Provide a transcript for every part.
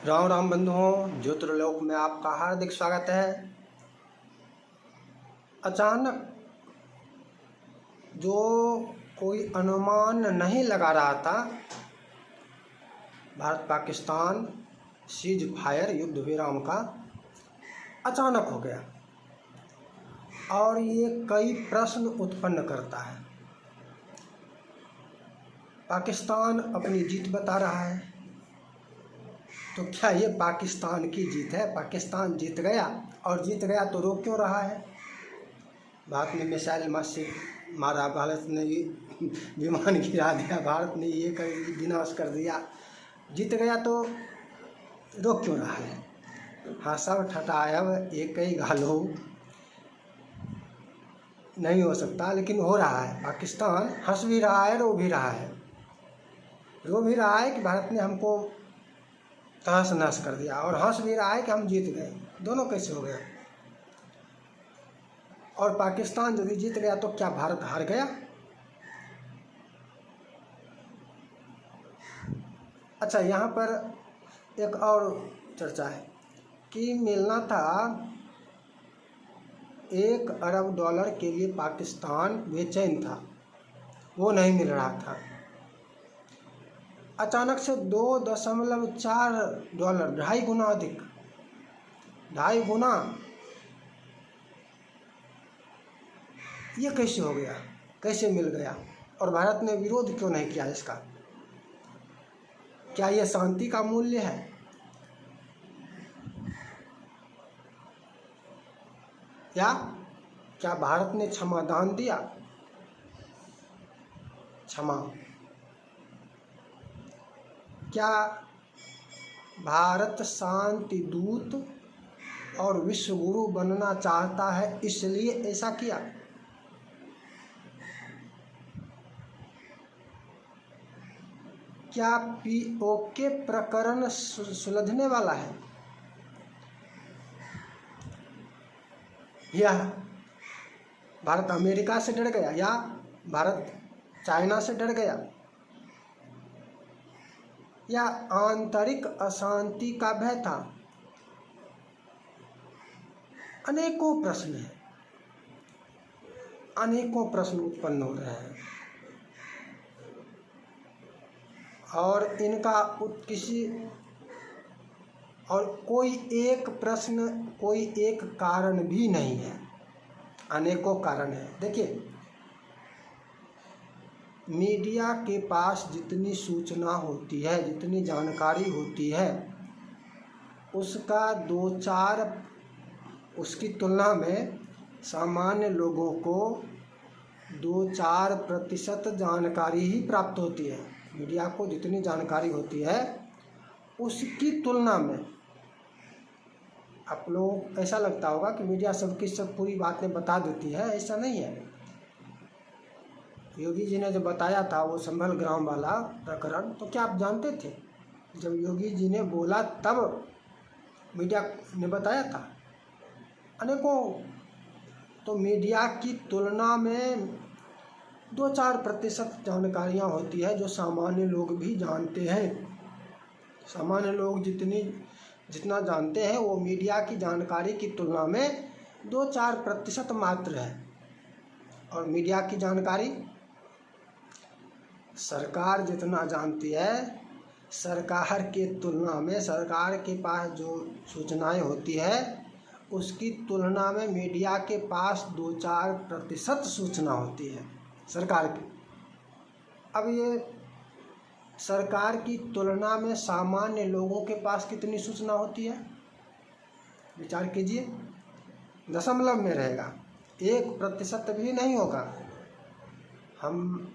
राम राम बंधुओं, ज्योतिर्लोक में आपका हार्दिक स्वागत है। अचानक जो कोई अनुमान नहीं लगा रहा था, भारत पाकिस्तान सीज फायर युद्ध विराम का अचानक हो गया और ये कई प्रश्न उत्पन्न करता है। पाकिस्तान अपनी जीत बता रहा है, तो क्या ये पाकिस्तान की जीत है? पाकिस्तान जीत गया, और जीत गया तो रो क्यों रहा है? भारत ने मिसाइल से मारा, भारत ने विमान गिरा दिया, भारत ने ये कर विनाश कर दिया, जीत गया तो रो क्यों रहा है? हाँ, सब ठटायब एक ही घालो नहीं हो सकता, लेकिन हो रहा है। पाकिस्तान हंस भी रहा है, रो भी रहा है। रो भी रहा है कि भारत ने हमको तहस नहस कर दिया, और हंस भी रहा है कि हम जीत गए। दोनों कैसे हो गया? और पाकिस्तान यदि जीत गया तो क्या भारत हार गया? अच्छा, यहाँ पर एक और चर्चा है कि मिलना था $1 अरब के लिए पाकिस्तान बेचैन था, वो नहीं मिल रहा था। अचानक से $2.4, 2.5 गुना अधिक, 2.5 गुना, ये कैसे हो गया? कैसे मिल गया? और भारत ने विरोध क्यों नहीं किया इसका? क्या ये शांति का मूल्य है? या क्या भारत ने क्षमादान दिया? क्षमा, क्या भारत शांति दूत और विश्व गुरु बनना चाहता है, इसलिए ऐसा किया? क्या पीओके प्रकरण सुलझने वाला है? या भारत अमेरिका से डर गया, या भारत चाइना से डर गया, या आंतरिक अशांति का भय था? अनेकों प्रश्न हैं, अनेकों प्रश्न उत्पन्न हो रहे हैं, और इनका कोई एक प्रश्न, कोई एक कारण भी नहीं है, अनेकों कारण है। देखिए, मीडिया के पास जितनी सूचना होती है, जितनी जानकारी होती है, उसका 2-4 उसकी तुलना में सामान्य लोगों को 2-4% जानकारी ही प्राप्त होती है। मीडिया को जितनी जानकारी होती है उसकी तुलना में, आप लोग ऐसा लगता होगा कि मीडिया सबकी सब पूरी बातें बता देती है, ऐसा नहीं है। योगी जी ने जो बताया था वो संभल ग्राम वाला प्रकरण, तो क्या आप जानते थे? जब योगी जी ने बोला तब मीडिया ने बताया था। अनेकों, तो मीडिया की तुलना में 2-4% जानकारियाँ होती है जो सामान्य लोग भी जानते हैं। सामान्य लोग जितना जानते हैं वो मीडिया की जानकारी की तुलना में 2-4% मात्र है। और मीडिया की जानकारी सरकार जितना जानती है, सरकार के तुलना में, सरकार के पास जो सूचनाएं होती है उसकी तुलना में मीडिया के पास 2-4% सूचना होती है सरकार की। अब ये सरकार की तुलना में सामान्य लोगों के पास कितनी सूचना होती है? विचार कीजिए, दशमलव में रहेगा, 1% भी नहीं होगा। हम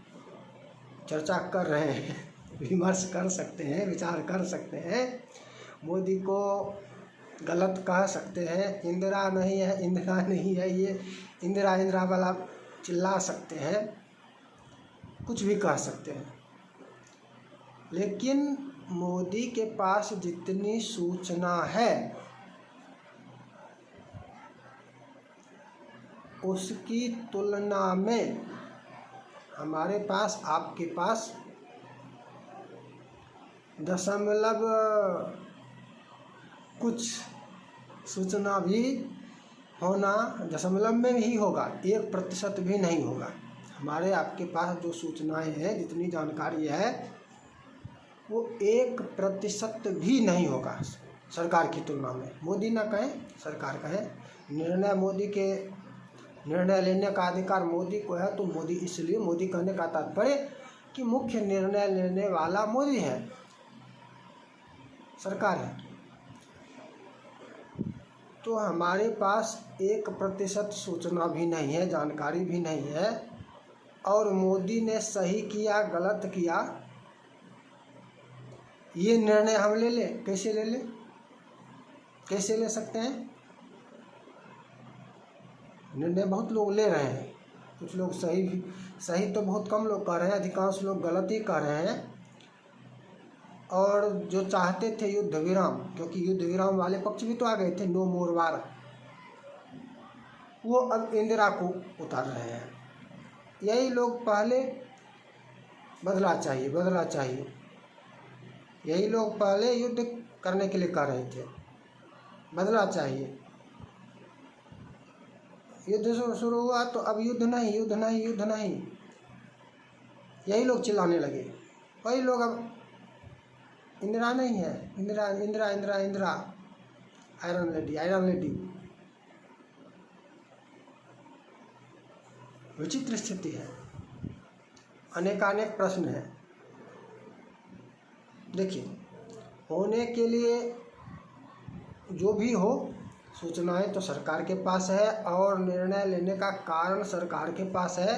चर्चा कर रहे हैं, विमर्श कर सकते हैं, विचार कर सकते हैं, मोदी को गलत कह सकते हैं, इंदिरा नहीं है, इंदिरा नहीं है, ये इंदिरा वाला चिल्ला सकते हैं, कुछ भी कह सकते हैं, लेकिन मोदी के पास जितनी सूचना है उसकी तुलना में हमारे पास, आपके पास कुछ सूचना भी होना दशमलव में ही होगा, 1% भी नहीं होगा। हमारे आपके पास जो सूचनाएं हैं, जितनी जानकारी है, वो 1% भी नहीं होगा सरकार की तुलना में। मोदी ना कहें, सरकार कहें। मोदी के निर्णय लेने का अधिकार मोदी को है, तो मोदी, इसलिए मोदी कहने का तात्पर्य कि मुख्य निर्णय लेने वाला मोदी है, सरकार है। तो हमारे पास 1% सूचना भी नहीं है, जानकारी भी नहीं है, और मोदी ने सही किया गलत किया ये निर्णय हम ले लें? कैसे ले लें? कैसे ले सकते हैं? निर्णय बहुत लोग ले रहे हैं, कुछ लोग सही तो बहुत कम लोग कह रहे हैं, अधिकांश लोग गलत ही कह रहे हैं। और जो चाहते थे युद्ध विराम, क्योंकि युद्ध विराम वाले पक्ष भी तो आ गए थे, नो मोर वार, वो अब इंदिरा को उतार रहे हैं। यही लोग पहले बदला चाहिए, बदला चाहिए, यही लोग पहले युद्ध करने के लिए कह रहे थे, बदला चाहिए। युद्ध शुरू हुआ तो अब युद्ध नहीं, युद्ध नहीं, युद्ध नहीं, यही लोग चिल्लाने लगे। वही लोग अब इंदिरा नहीं है, Indira Indira Indira Indira, iron lady, iron lady. विचित्र स्थिति है, अनेकानेक प्रश्न है। देखिए, होने के लिए जो भी हो, सूचनाएं तो सरकार के पास है और निर्णय लेने का कारण सरकार के पास है।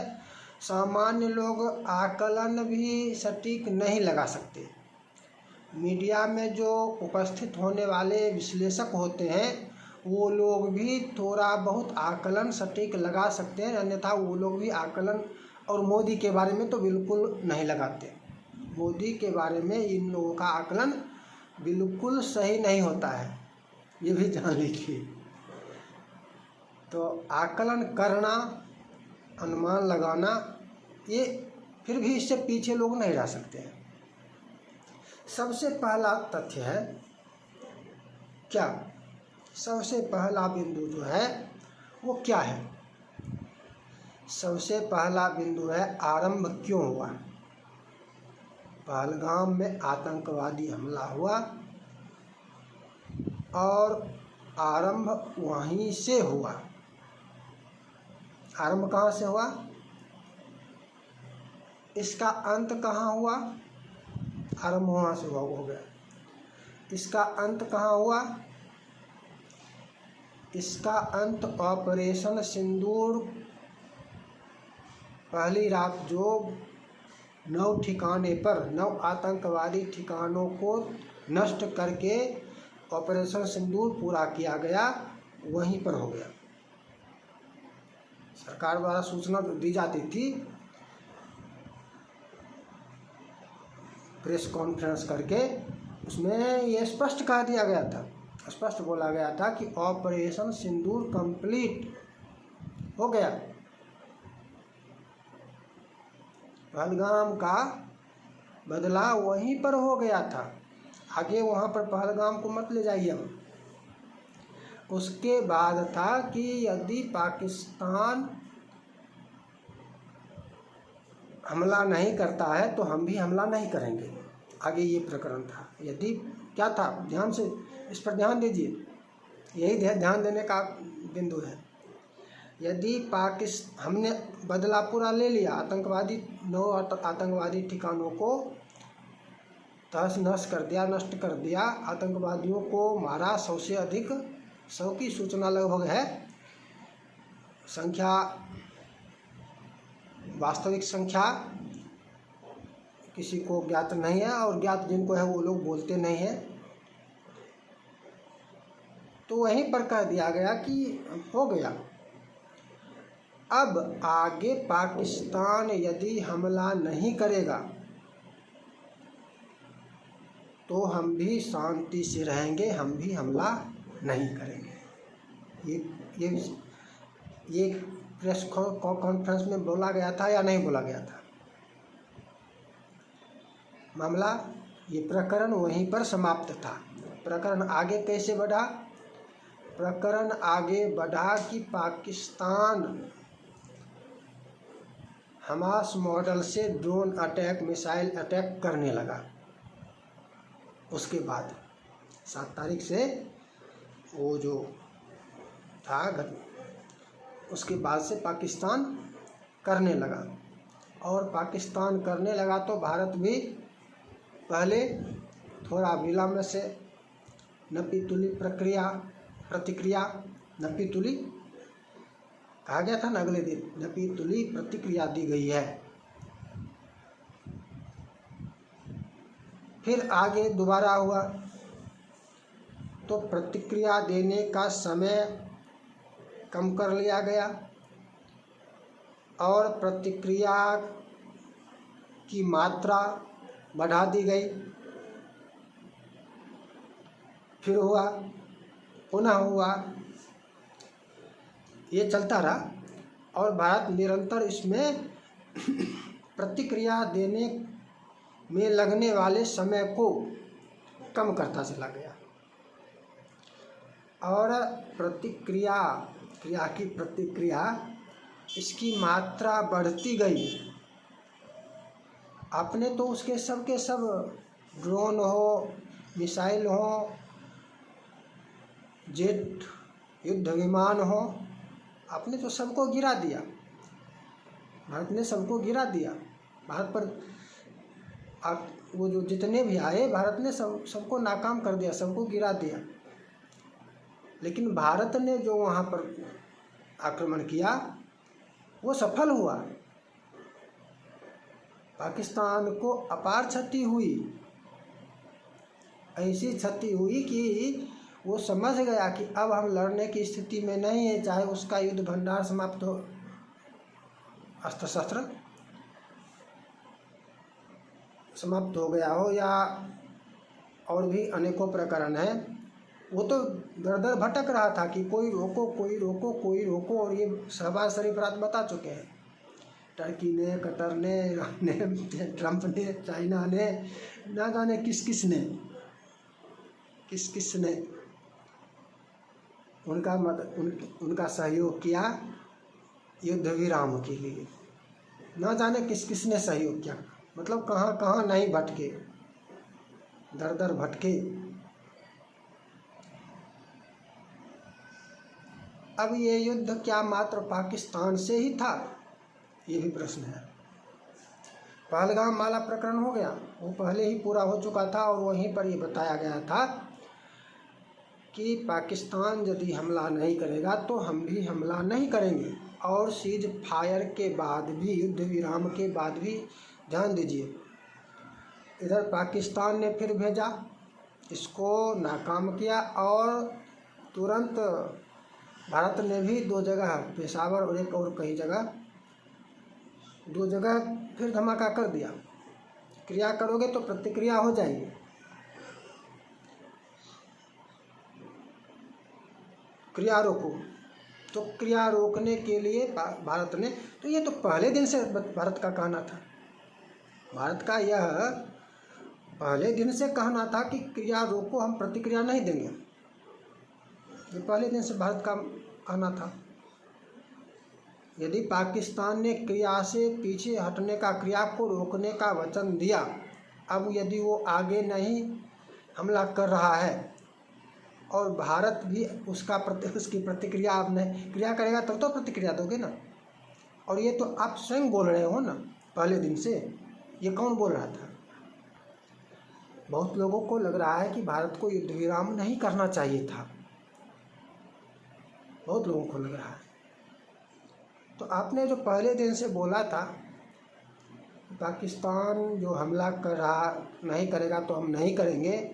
सामान्य लोग आकलन भी सटीक नहीं लगा सकते। मीडिया में जो उपस्थित होने वाले विश्लेषक होते हैं, वो लोग भी थोड़ा बहुत आकलन सटीक लगा सकते हैं, अन्यथा वो लोग भी आकलन, और मोदी के बारे में तो बिल्कुल नहीं लगाते। मोदी के बारे में इन लोगों का आकलन बिल्कुल सही नहीं होता है, ये भी जान लीजिए। तो आकलन करना, अनुमान लगाना, ये फिर भी इससे पीछे लोग नहीं रह सकते हैं। सबसे पहला तथ्य है क्या, सबसे पहला बिंदु जो है वो क्या है? सबसे पहला बिंदु है आरंभ क्यों हुआ। पहलगाम में आतंकवादी हमला हुआ और आरंभ वहीं से हुआ। आरंभ कहाँ से हुआ? इसका अंत कहाँ हुआ? आरंभ वहाँ से हुआ, हो गया। इसका अंत कहाँ हुआ? इसका अंत ऑपरेशन सिंदूर पहली रात जो 9 ठिकाने पर 9 आतंकवादी ठिकानों को नष्ट करके ऑपरेशन सिंदूर पूरा किया गया, वहीं पर हो गया। सरकार द्वारा सूचना दी जाती थी, प्रेस कॉन्फ्रेंस करके, उसमें ये स्पष्ट कह दिया गया था, स्पष्ट बोला गया था कि ऑपरेशन सिंदूर कंप्लीट हो गया। पहलगाम का बदला वहीं पर हो गया था, आगे वहाँ पर पहलगाम को मत ले जाइए हम। उसके बाद था कि यदि पाकिस्तान हमला नहीं करता है तो हम भी हमला नहीं करेंगे, आगे ये प्रकरण था। यदि क्या था, ध्यान से इस पर ध्यान दीजिए, यही ध्यान देने का बिंदु है। यदि हमने बदला पूरा ले लिया, आतंकवादी 9 आतंकवादी ठिकानों को तहस नहस कर दिया, नष्ट कर दिया, आतंकवादियों को मारा, 100 से अधिक, 100 की सूचना लगभग है, संख्या वास्तविक संख्या किसी को ज्ञात नहीं है, और ज्ञात जिनको है वो लोग बोलते नहीं हैं। तो वहीं पर कह दिया गया कि हो गया। अब आगे पाकिस्तान यदि हमला नहीं करेगा तो हम भी शांति से रहेंगे, हम भी हमला नहीं करेंगे। ये प्रेस कॉन्फ्रेंस में बोला गया था या नहीं बोला गया था? मामला, ये प्रकरण वहीं पर समाप्त था। प्रकरण आगे कैसे बढ़ा? प्रकरण आगे बढ़ा कि पाकिस्तान हमास मॉडल से ड्रोन अटैक, मिसाइल अटैक करने लगा। उसके बाद 7 तारीख से वो जो था उसके बाद से पाकिस्तान करने लगा। और पाकिस्तान करने लगा तो भारत भी पहले थोड़ा विलम्ब से नपीतुली प्रतिक्रिया नपीतुली कहा गया था ना, अगले दिन नपीतुली प्रतिक्रिया दी गई है। फिर आगे दोबारा हुआ तो प्रतिक्रिया देने का समय कम कर लिया गया और प्रतिक्रिया की मात्रा बढ़ा दी गई। फिर हुआ, पुनः हुआ, ये चलता रहा और भारत निरंतर इसमें प्रतिक्रिया देने में लगने वाले समय को कम करता चला गया और प्रतिक्रिया इसकी मात्रा बढ़ती गई। आपने तो उसके सब के सब ड्रोन हो, मिसाइल हो, जेट युद्ध विमान हो, आपने तो सबको गिरा दिया। भारत ने सबको गिरा दिया। भारत पर वो जो जितने भी आए, भारत ने सबको नाकाम कर दिया, सबको गिरा दिया। लेकिन भारत ने जो वहाँ पर आक्रमण किया वो सफल हुआ। पाकिस्तान को अपार क्षति हुई, ऐसी क्षति हुई कि वो समझ गया कि अब हम लड़ने की स्थिति में नहीं है, चाहे उसका युद्ध भंडार समाप्त हो, अस्त्र शस्त्र समाप्त हो गया हो या और भी अनेकों प्रकरण हैं। वो तो दर दर भटक रहा था कि कोई रोको कोई रोको कोई रोको, और ये शहबाज शरीफ रात बता चुके हैं। टर्की ने, कतर ने, ईरान ने, ट्रंप ने, चाइना ने, ना जाने किस किस ने उनका सहयोग किया युद्ध विराम के लिए। ना जाने किस ने सहयोग किया, मतलब कहाँ कहाँ नहीं भटके, दर दर भटके। अब ये युद्ध क्या मात्र पाकिस्तान से ही था, ये भी प्रश्न है। पहलगाम माला प्रकरण हो गया, वो पहले ही पूरा हो चुका था और वहीं पर ये बताया गया था कि पाकिस्तान यदि हमला नहीं करेगा तो हम भी हमला नहीं करेंगे। और सीज फायर के बाद भी, युद्ध विराम के बाद भी, ध्यान दीजिए, इधर पाकिस्तान ने फिर भेजा, इसको नाकाम किया और तुरंत भारत ने भी 2 जगह, पेशावर और एक और कई जगह, 2 जगह फिर धमाका कर दिया। क्रिया करोगे तो प्रतिक्रिया हो जाएगी। क्रिया रोको, तो क्रिया रोकने के लिए भारत ने, तो ये तो पहले दिन से भारत का कहना था, भारत का यह पहले दिन से कहना था कि क्रिया रोको, हम प्रतिक्रिया नहीं देंगे। ये पहले दिन से भारत का कहना था। यदि पाकिस्तान ने क्रिया से पीछे हटने का, क्रिया को रोकने का वचन दिया, अब यदि वो आगे नहीं हमला कर रहा है और भारत भी उसकी प्रतिक्रिया आप नहीं, क्रिया करेगा तब तो प्रतिक्रिया दोगे ना। और ये तो आप स्वयं बोल रहे हो ना पहले दिन से। ये कौन बोल रहा था? बहुत लोगों को लग रहा है कि भारत को युद्ध विराम नहीं करना चाहिए था, बहुत लोगों को लग रहा है। तो आपने जो पहले दिन से बोला था पाकिस्तान जो हमला कर रहा नहीं करेगा तो हम नहीं करेंगे,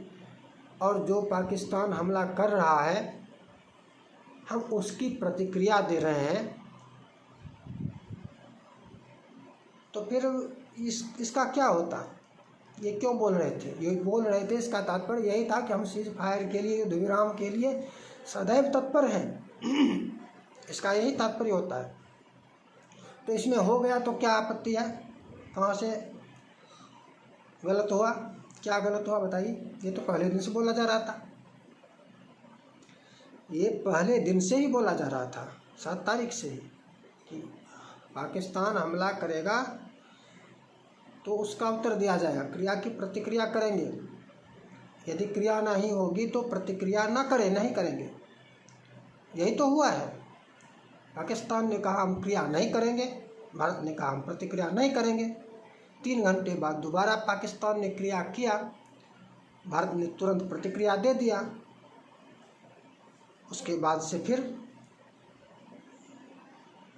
और जो पाकिस्तान हमला कर रहा है हम उसकी प्रतिक्रिया दे रहे हैं, तो फिर इसका क्या होता? ये क्यों बोल रहे थे? ये बोल रहे थे, इसका तात्पर्य यही था कि हम सीज फायर के लिए, युद्ध विराम के लिए सदैव तत्पर हैं। इसका यही तात्पर्य होता है। तो इसमें हो गया तो क्या आपत्ति है? कहाँ से गलत हुआ? क्या गलत हुआ बताइए? ये तो पहले दिन से बोला जा रहा था। ये पहले दिन से ही बोला जा रहा था, 7 तारीख से ही, कि पाकिस्तान हमला करेगा तो उसका उत्तर दिया जाएगा, क्रिया की प्रतिक्रिया करेंगे, यदि क्रिया नहीं होगी तो प्रतिक्रिया न करें, नहीं करेंगे। यही तो हुआ है। पाकिस्तान ने कहा हम क्रिया नहीं करेंगे, भारत ने कहा हम प्रतिक्रिया नहीं करेंगे। 3 घंटे बाद दोबारा पाकिस्तान ने क्रिया किया, भारत ने तुरंत प्रतिक्रिया दे दिया। उसके बाद से फिर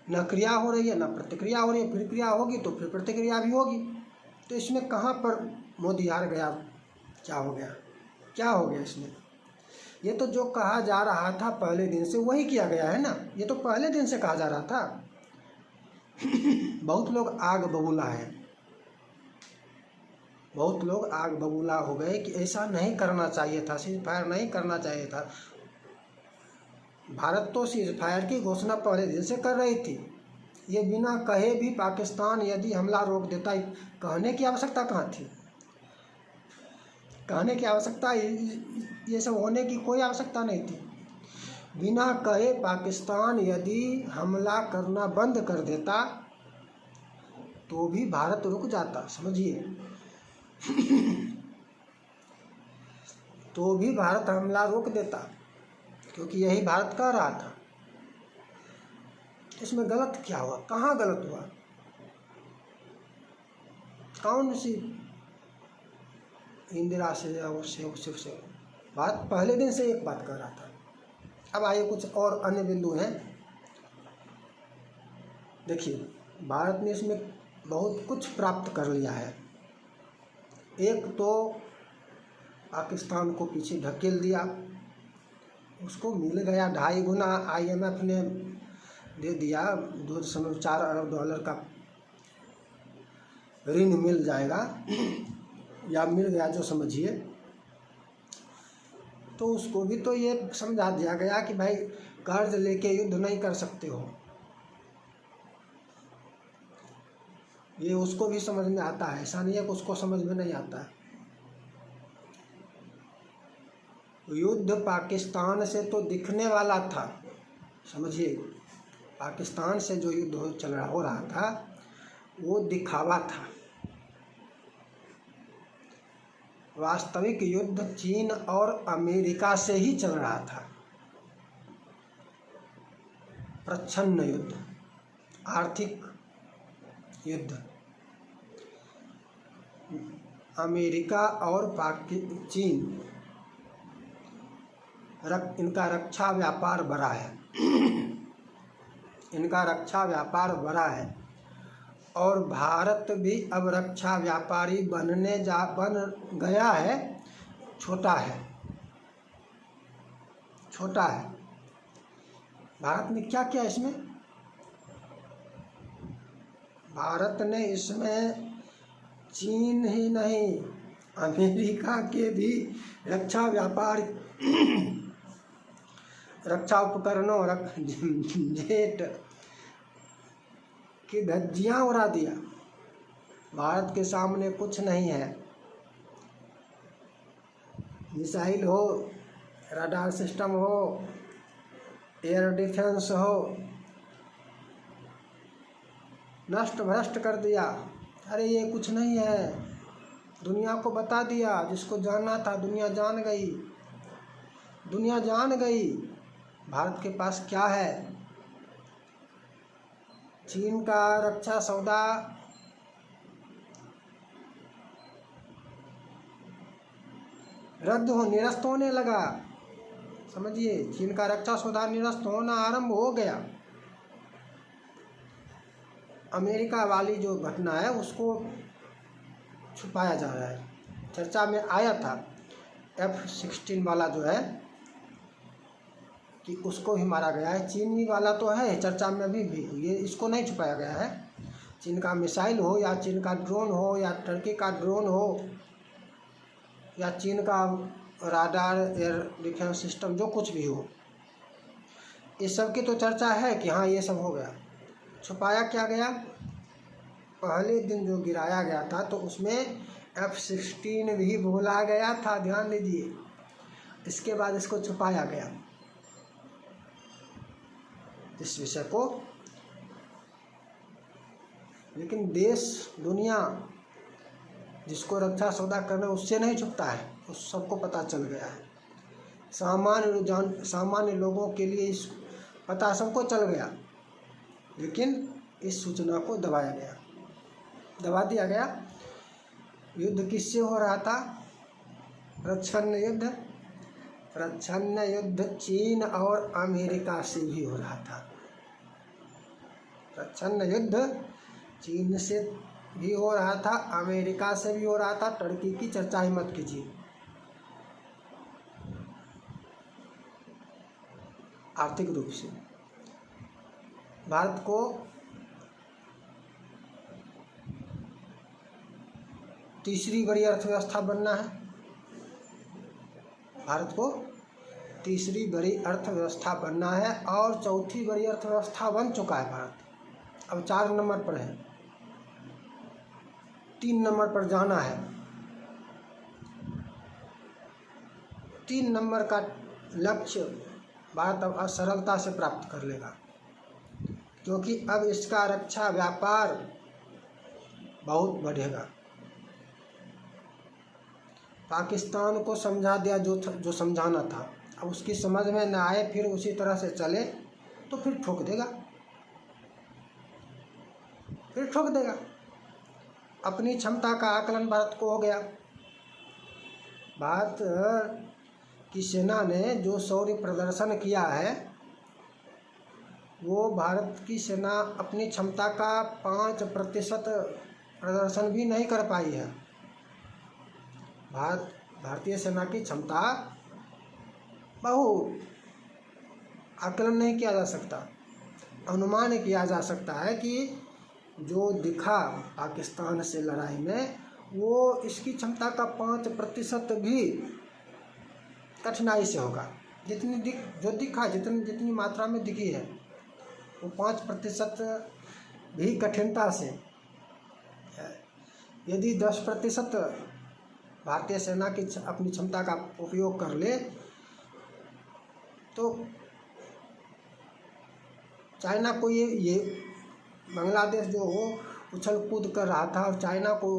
न क्रिया हो रही है न प्रतिक्रिया हो रही है। फिर क्रिया होगी तो फिर प्रतिक्रिया भी होगी। तो इसमें कहाँ पर मोदी हार गया? क्या हो गया? क्या हो गया इसमें? ये तो जो कहा जा रहा था पहले दिन से वही किया गया है ना। ये तो पहले दिन से कहा जा रहा था। बहुत लोग आग बबूला है, बहुत लोग आग बबूला हो गए कि ऐसा नहीं करना चाहिए था, सीज फायर नहीं करना चाहिए था। भारत तो सीज फायर की घोषणा पहले दिन से कर रही थी। ये बिना कहे भी पाकिस्तान यदि हमला रोक देता, कहने की आवश्यकता कहाँ थी? कहने की आवश्यकता, ये सब होने की कोई आवश्यकता नहीं थी। बिना कहे पाकिस्तान यदि हमला करना बंद कर देता तो भी भारत रुक जाता, समझिए। तो भी भारत हमला रोक देता, क्योंकि यही भारत कह रहा था। इसमें गलत क्या हुआ? कहाँ गलत हुआ? कौन सी इंदिरा से या उससे से बात? पहले दिन से एक बात कर रहा था। अब आइए कुछ और अन्य बिंदु हैं। देखिए, भारत ने इसमें बहुत कुछ प्राप्त कर लिया है। एक तो पाकिस्तान को पीछे ढकेल दिया, उसको मिल गया 2.5 गुना। IMF ने दे दिया, 2.4 अरब डॉलर का ऋण मिल जाएगा, या मिल गया जो समझिए। तो उसको भी तो ये समझा दिया गया कि भाई कर्ज लेके युद्ध नहीं कर सकते हो। ये उसको भी समझ में आता है, ऐसा नहीं है कि उसको समझ में नहीं आता है। युद्ध पाकिस्तान से तो दिखने वाला था, समझिए। पाकिस्तान से जो युद्ध हो रहा था वो दिखावा था। वास्तविक युद्ध चीन और अमेरिका से ही चल रहा था। प्रच्छन्न युद्ध, आर्थिक युद्ध। अमेरिका और चीन, इनका रक्षा व्यापार बढ़ा है। इनका रक्षा व्यापार बढ़ा है और भारत भी अब रक्षा व्यापारी बन गया है। छोटा है, छोटा है। भारत ने क्या किया इसमें? भारत ने इसमें चीन ही नहीं, अमेरिका के भी रक्षा व्यापार, रक्षा उपकरणों, जेट की धज्जियां उड़ा दिया। भारत के सामने कुछ नहीं है। मिसाइल हो, रडार सिस्टम हो, एयर डिफेंस हो, नष्ट भ्रष्ट कर दिया। अरे ये कुछ नहीं है, दुनिया को बता दिया। जिसको जानना था दुनिया जान गई, दुनिया जान गई भारत के पास क्या है। चीन का रक्षा सौदा रद्द हो, निरस्त होने लगा, समझिए। चीन का रक्षा सौदा निरस्त होना आरंभ हो गया। अमेरिका वाली जो घटना है उसको छुपाया जा रहा है। चर्चा में आया था F-16 वाला जो है कि उसको ही मारा गया है। चीनी वाला तो है चर्चा में अभी भी, ये इसको नहीं छुपाया गया है। चीन का मिसाइल हो या चीन का ड्रोन हो या टर्की का ड्रोन हो या चीन का राडार एयर डिफेंस सिस्टम, जो कुछ भी हो, इस सब की तो चर्चा है कि हाँ ये सब हो गया। छुपाया क्या गया? पहले दिन जो गिराया गया था तो उसमें F-16 भी बोला गया था, ध्यान दीजिए। इसके बाद इसको छुपाया गया। इस विषय को। लेकिन देश दुनिया जिसको रक्षा सौदा करना उससे नहीं छुपता है, उस सबको पता चल गया है। सामान्य लोगों के लिए इस पता सबको चल गया, लेकिन इस सूचना को दबा दिया गया। युद्ध किससे हो रहा था? प्रच्छन्न युद्ध चीन और अमेरिका से भी हो रहा था। प्रच्छन्न युद्ध चीन से भी हो रहा था, अमेरिका से भी हो रहा था। टर्की की चर्चा ही मत कीजिए। आर्थिक रूप से भारत को तीसरी बड़ी अर्थव्यवस्था बनना है। भारत को तीसरी बड़ी अर्थव्यवस्था बनना है और चौथी बड़ी अर्थव्यवस्था बन चुका है भारत। अब 4 नंबर पर है, 3 नंबर पर जाना है। 3 नंबर का लक्ष्य भारत अब सरलता से प्राप्त कर लेगा, क्योंकि अब इसका रक्षा व्यापार बहुत बढ़ेगा। पाकिस्तान को समझा दिया जो समझाना था। अब उसकी समझ में न आए, फिर उसी तरह से चले तो फिर ठोक देगा। अपनी क्षमता का आकलन भारत को हो गया। भारत की सेना ने जो शौर्य प्रदर्शन किया है, वो भारत की सेना अपनी क्षमता का 5% प्रदर्शन भी नहीं कर पाई है। भारतीय सेना की क्षमता बहुत आकलन नहीं किया जा सकता, अनुमान किया जा सकता है कि जो दिखा पाकिस्तान से लड़ाई में, वो इसकी क्षमता का 5% भी कठिनाई से होगा। जितनी मात्रा में दिखी है, वो 5% भी कठिनता से है। यदि 10% भारतीय सेना की अपनी क्षमता का उपयोग कर ले, तो चाइना को ये बांग्लादेश जो हो उछल कूद कर रहा था और चाइना को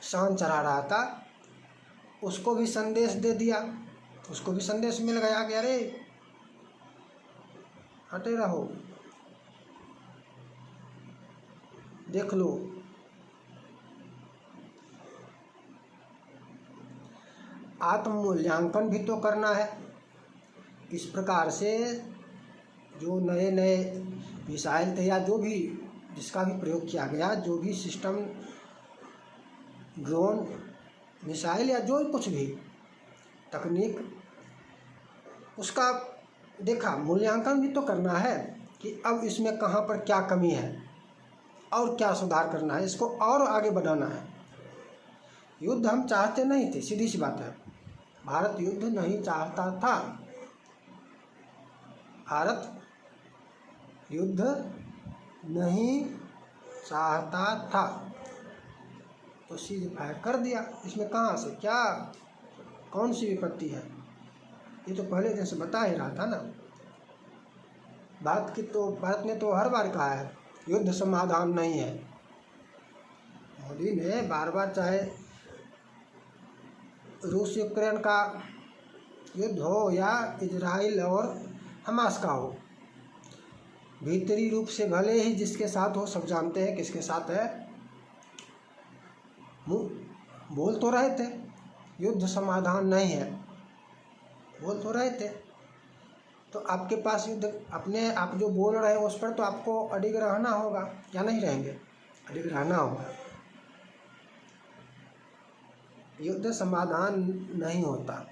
शान चढ़ा रहा था, उसको भी संदेश दे दिया। उसको भी संदेश मिल गया कि अरे हटे रहो, देख लो। आत्ममूल्यांकन भी तो करना है। इस प्रकार से जो नए नए मिसाइल थे या जो भी जिसका भी प्रयोग किया गया, जो भी सिस्टम, ड्रोन, मिसाइल या जो कुछ भी तकनीक, उसका देखा, मूल्यांकन भी तो करना है कि अब इसमें कहाँ पर क्या कमी है और क्या सुधार करना है, इसको और आगे बढ़ाना है। युद्ध हम चाहते नहीं थे, सीधी सी बात है। भारत युद्ध नहीं चाहता था। भारत युद्ध नहीं चाहता था, तो सीज फायर कर दिया। इसमें कहाँ से क्या, कौन सी विपत्ति है? ये तो पहले दिन से बता ही रहा था ना। भारत ने तो हर बार कहा है युद्ध समाधान नहीं है। मोदी ने बार बार, चाहे रूस यूक्रेन का युद्ध हो या इजराइल और हमास का हो, भीतरी रूप से भले ही जिसके साथ हो, सब जानते हैं किसके साथ है। बोल तो रहे थे युद्ध समाधान नहीं है, बोल तो रहे थे। तो आपके पास युद्ध, अपने आप जो बोल रहे हैं उस पर तो आपको अडिग रहना होगा, या नहीं रहेंगे? अडिग रहना होगा। युद्ध समाधान नहीं होता।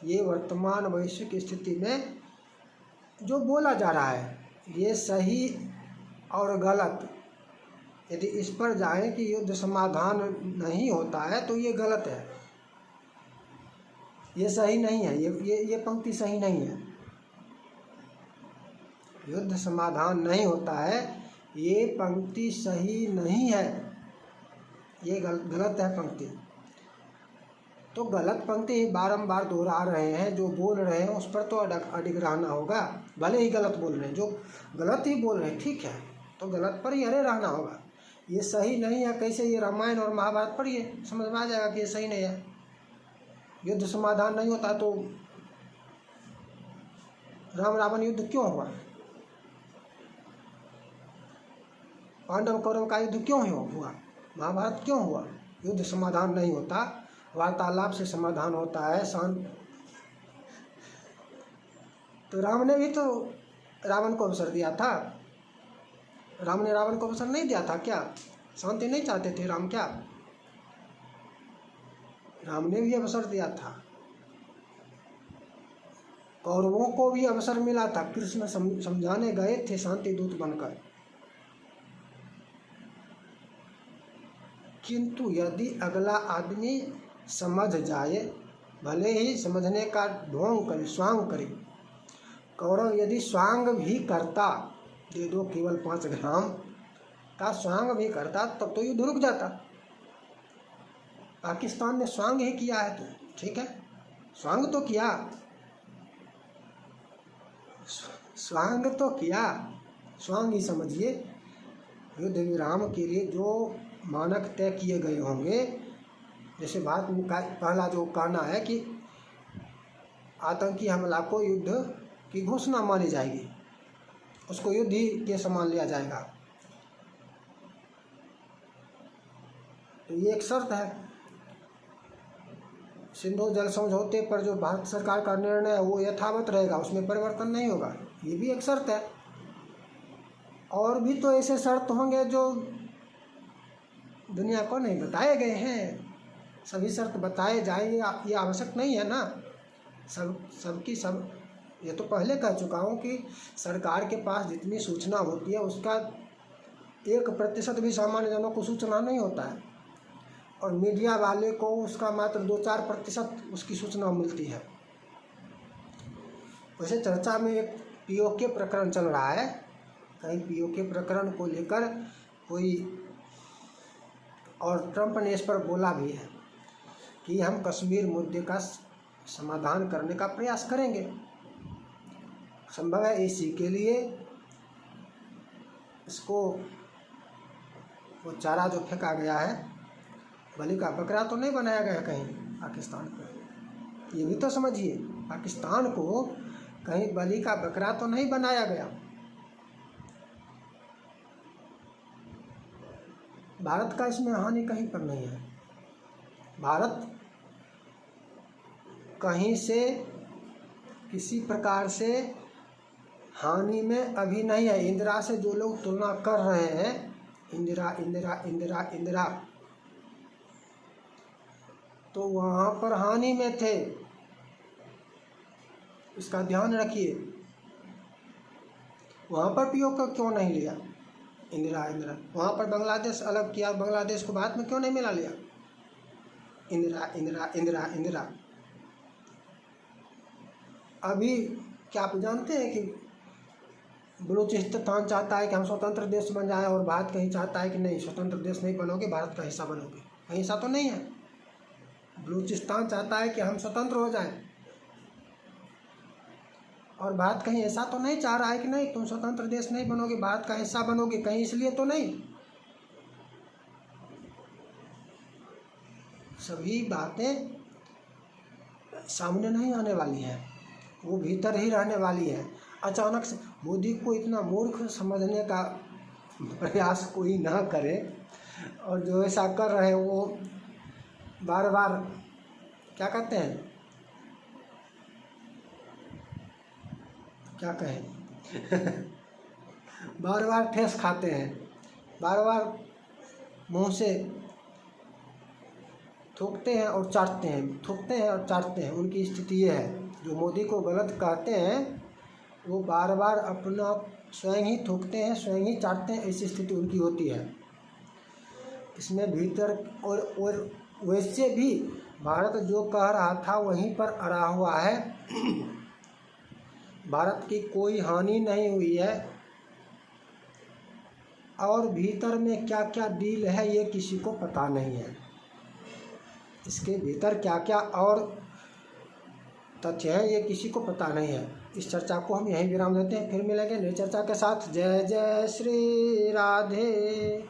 ये वर्तमान वैश्विक स्थिति में जो बोला जा रहा है, ये सही और गलत, यदि इस पर जाएं कि युद्ध समाधान नहीं होता है, तो ये गलत है, ये सही नहीं है। ये पंक्ति सही नहीं है। युद्ध समाधान नहीं होता है, ये पंक्ति सही नहीं है, ये गलत है पंक्ति। तो गलत पंक्ति ही बारंबार दोहरा रहे हैं, जो बोल रहे हैं उस पर तो अडिग रहना होगा। भले ही गलत बोल रहे हैं, जो गलत ही बोल रहे हैं ठीक है, तो गलत पर ही अड़े रहना होगा। ये सही नहीं है, कैसे ये रामायण और महाभारत पढ़िए, समझ में आ जाएगा कि ये सही नहीं है। युद्ध समाधान नहीं होता तो राम रावण युद्ध क्यों हुआ? पांडव कौरव का युद्ध क्यों हुआ? महाभारत क्यों हुआ? युद्ध समाधान नहीं होता, वार्तालाप से समाधान होता है। शांत तो राम ने भी तो रावण को अवसर दिया था। राम ने रावण को अवसर नहीं दिया था क्या? शांति नहीं चाहते थे राम क्या? राम ने भी अवसर दिया था। कौरवों को भी अवसर मिला था, कृष्ण समझाने गए थे शांति दूत बनकर। किंतु यदि अगला आदमी समझ जाए, भले ही समझने का ढोंग करे, स्वांग करे, कौरव यदि स्वांग भी करता, दे दो केवल 5 ग्राम का स्वांग भी करता, तब तो युद्ध रुक जाता। पाकिस्तान ने स्वांग ही किया है तो ठीक है, स्वांग तो किया, स्वांग तो किया, स्वांग ही समझिए। युद्ध विराम के लिए जो मानक तय किए गए होंगे, जैसे भारत में पहला जो कहना है कि आतंकी हमला को युद्ध की घोषणा मानी जाएगी, उसको युद्ध ही के समान लिया जाएगा, तो ये एक शर्त है। सिंधु जल समझौते पर जो भारत सरकार का निर्णय है वो यथावत रहेगा, उसमें परिवर्तन नहीं होगा, ये भी एक शर्त है। और भी तो ऐसे शर्त होंगे जो दुनिया को नहीं बताए गए हैं। सभी शर्त बताए जाएंगे ये आवश्यक नहीं है ना। सबकी सब ये तो पहले कह चुका हूँ कि सरकार के पास जितनी सूचना होती है उसका 1% भी सामान्य जनों को सूचना नहीं होता है, और मीडिया वाले को उसका मात्र 2-4% उसकी सूचना मिलती है। वैसे चर्चा में एक पीओके प्रकरण चल रहा है, कहीं पीओके प्रकरण को लेकर कोई, और ट्रंप ने इस पर बोला भी है कि हम कश्मीर मुद्दे का समाधान करने का प्रयास करेंगे। संभव है इसी के लिए इसको वो चारा जो फेंका गया है, बलि का बकरा तो नहीं बनाया गया कहीं पाकिस्तान को, ये भी तो समझिए। पाकिस्तान को कहीं बलि का बकरा तो नहीं बनाया गया। भारत का इसमें हानि कहीं पर नहीं है। भारत कहीं से किसी प्रकार से हानि में अभी नहीं है। इंदिरा से जो लोग तुलना कर रहे हैं, इंदिरा इंदिरा इंदिरा इंदिरा, तो वहाँ पर हानि में थे, इसका ध्यान रखिए। वहाँ पर पीओके क्यों नहीं लिया? इंदिरा इंदिरा, वहाँ पर बांग्लादेश अलग किया, बांग्लादेश को भारत में क्यों नहीं मिला लिया? इंदिरा इंदिरा इंदिरा इंदिरा। अभी क्या आप जानते हैं कि बलूचिस्तान चाहता है कि हम स्वतंत्र देश बन जाएं, और भारत कहीं चाहता है कि नहीं स्वतंत्र देश नहीं बनोगे, भारत का हिस्सा बनोगे। कहीं हिस्सा तो नहीं है। बलूचिस्तान चाहता है कि हम स्वतंत्र हो जाएं, और भारत कहीं ऐसा तो नहीं चाह रहा है कि नहीं तुम स्वतंत्र देश नहीं बनोगे, भारत का हिस्सा बनोगे, कहीं इसलिए तो नहीं। सभी बातें सामने नहीं आने वाली हैं, वो भीतर ही रहने वाली है। अचानक से मोदी को इतना मूर्ख समझने का प्रयास कोई ना करे, और जो ऐसा कर रहे हैं वो बार बार क्या कहते हैं, क्या कहें बार बार ठेस खाते हैं, बार बार मुंह से थूकते हैं और चाटते हैं, थूकते हैं और चाटते हैं। उनकी स्थिति ये है, जो मोदी को गलत कहते हैं वो बार बार अपना स्वयं ही थूकते हैं, स्वयं ही चाटते हैं, ऐसी स्थिति उनकी होती है। इसमें भीतर और वैसे भी भारत जो कह रहा था वहीं पर अड़ा हुआ है। भारत की कोई हानि नहीं हुई है, और भीतर में क्या क्या डील है ये किसी को पता नहीं है। इसके भीतर क्या क्या और तथ्य है ये किसी को पता नहीं है। इस चर्चा को हम यहीं विराम देते हैं, फिर मिलेंगे नई चर्चा के साथ। जय जय श्री राधे।